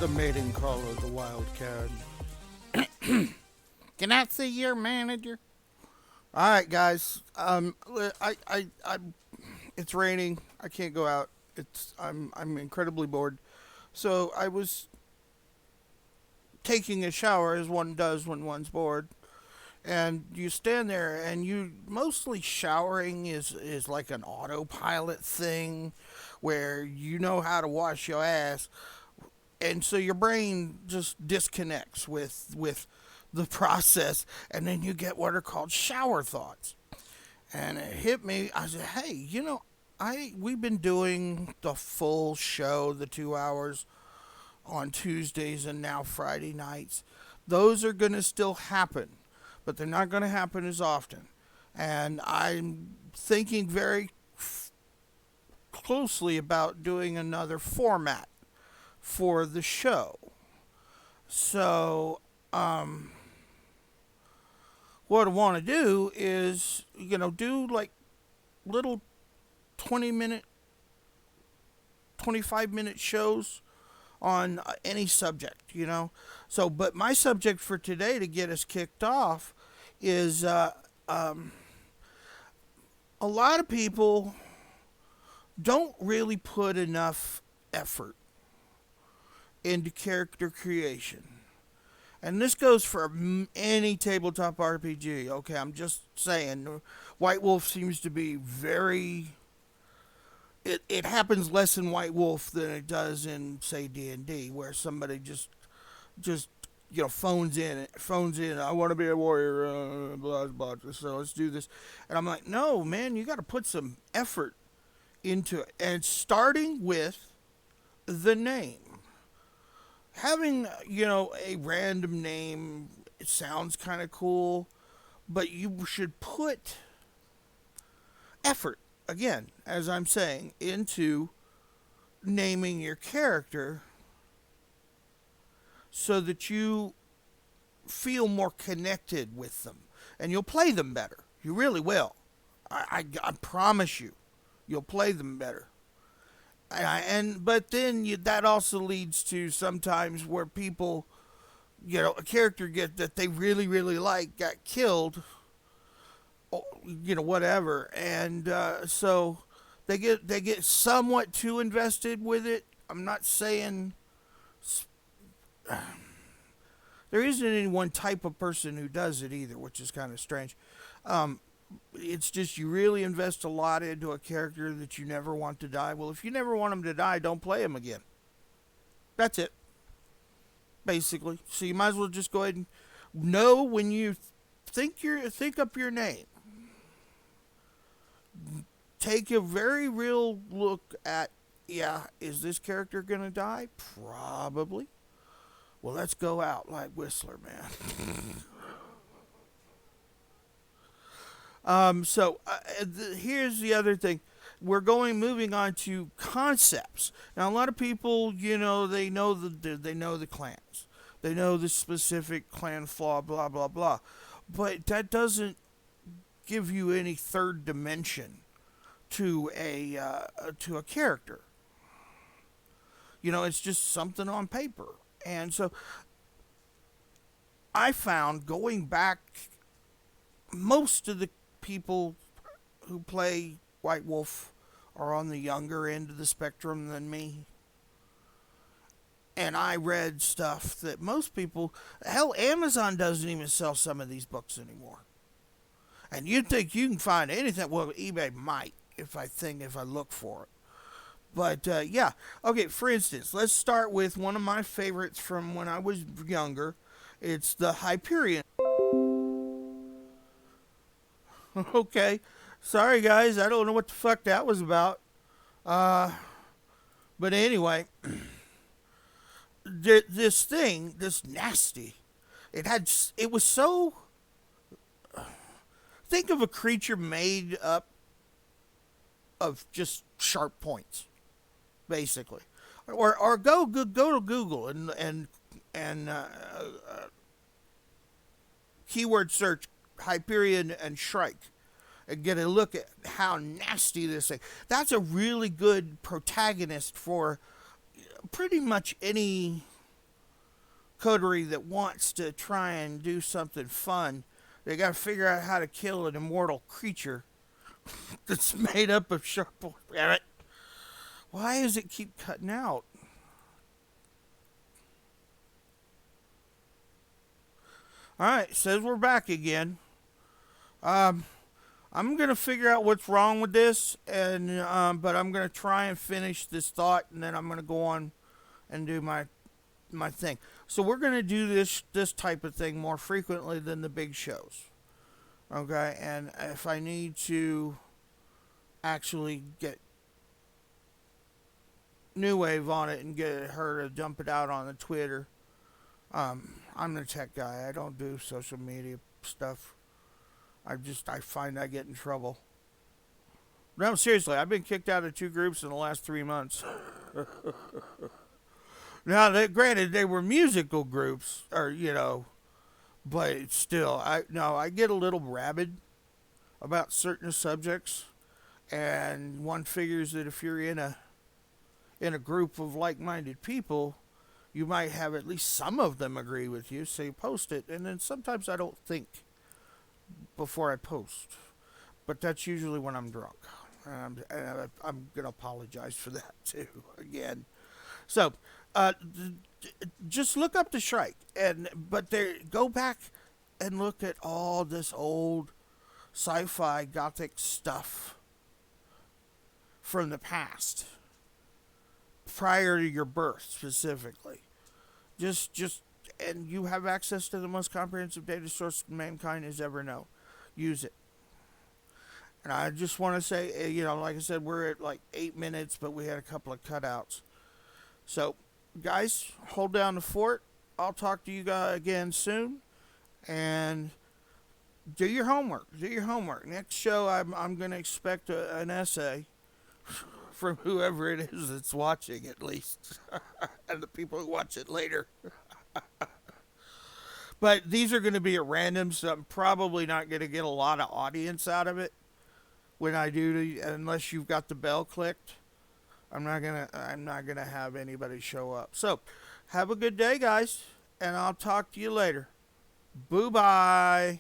The mating call of the wildcat. Can I see your manager? All right, guys. It's raining. I can't go out. I'm incredibly bored. So I was taking a shower, as one does when one's bored. And you stand there, and you mostly showering is like an autopilot thing, where you know how to wash your ass, and so your brain just disconnects with the process, and then you get what are called shower thoughts. And it hit me. I said, "Hey, I we've been doing the full show, the 2 hours on Tuesdays and now Friday nights. Those are going to still happen, but they're not going to happen as often. And I'm thinking very closely about doing another format for the show. So, what I want to do is, do like little 20-minute, 25-minute shows on any subject. So, but my subject for today to get us kicked off is a lot of people don't really put enough effort into character creation. And this goes for any tabletop RPG. Okay, I'm just saying, White Wolf seems to be very. It happens less in White Wolf than it does in, say, D&D, where somebody just phones in. I want to be a warrior. Blah blah. So let's do this. And I'm like, no, man, you got to put some effort into it, and starting with the name. Having, a random name, it sounds kind of cool, but you should put effort, again, as I'm saying, into naming your character so that you feel more connected with them. And you'll play them better. You really will. I promise you, you'll play them better. But then that also leads to sometimes where people, a character that they really really like got killed, whatever, and so they get somewhat too invested with it. I'm not saying there isn't any one type of person who does it either, which is kind of strange. It's just you really invest a lot into a character that you never want to die. Well, if you never want him to die, don't play him again. That's it, basically. So you might as well just go ahead and know when you think up your name. Take a very real look at, is this character gonna die? Probably. Well, let's go out like Whistler, man. Here's the other thing. We're moving on to concepts. Now, a lot of people, they know the clans. They know the specific clan flaw, blah, blah, blah. But that doesn't give you any third dimension to a character. It's just something on paper. And so I found, going back, most of the people who play White Wolf are on the younger end of the spectrum than me. And I read stuff that most people, hell, Amazon doesn't even sell some of these books anymore. And you'd think you can find anything. Well, eBay might, if I look for it. But, yeah. Okay, for instance, let's start with one of my favorites from when I was younger. It's the Hyperion. Okay. Sorry, guys. I don't know what the fuck that was about. But anyway, this nasty, it was so, think of a creature made up of just sharp points, basically. Or go to Google and keyword search Hyperion and Shrike and get a look at how nasty this thing. That's a really good protagonist for pretty much any coterie that wants to try and do something fun. They got to figure out how to kill an immortal creature that's made up of sharp. Damn it! Why does it keep cutting out? All right, says we're back again. Um, I'm gonna figure out what's wrong with this, and but I'm gonna try and finish this thought, and then I'm gonna go on and do my thing. So we're gonna do this type of thing more frequently than the big shows. Okay, and if I need to actually get New Wave on it and get her to dump it out on the Twitter, I'm the tech guy. I don't do social media stuff. I find I get in trouble. No, seriously, I've been kicked out of 2 groups in the last 3 months. Now, granted, they were musical groups, or but still, I get a little rabid about certain subjects, and one figures that if you're in a group of like-minded people, you might have at least some of them agree with you, so you post it, and then sometimes I don't think before I post, but that's usually when I'm drunk. I'm gonna apologize for that too again. So, uh, just look up the Shrike, but there, go back and look at all this old sci-fi gothic stuff from the past, prior to your birth specifically. Just and you have access to the most comprehensive data source mankind has ever known. Use it. And I just want to say, like I said, we're at like 8 minutes, but we had a couple of cutouts. So, guys, hold down the fort. I'll talk to you guys again soon. And do your homework. Do your homework. Next show, I'm going to expect an essay from whoever it is that's watching, at least. And the people who watch it later. But these are going to be at random, so I'm probably not going to get a lot of audience out of it when I do, unless you've got the bell clicked. I'm not gonna have anybody show up. So, have a good day, guys, and I'll talk to you later. Boo bye.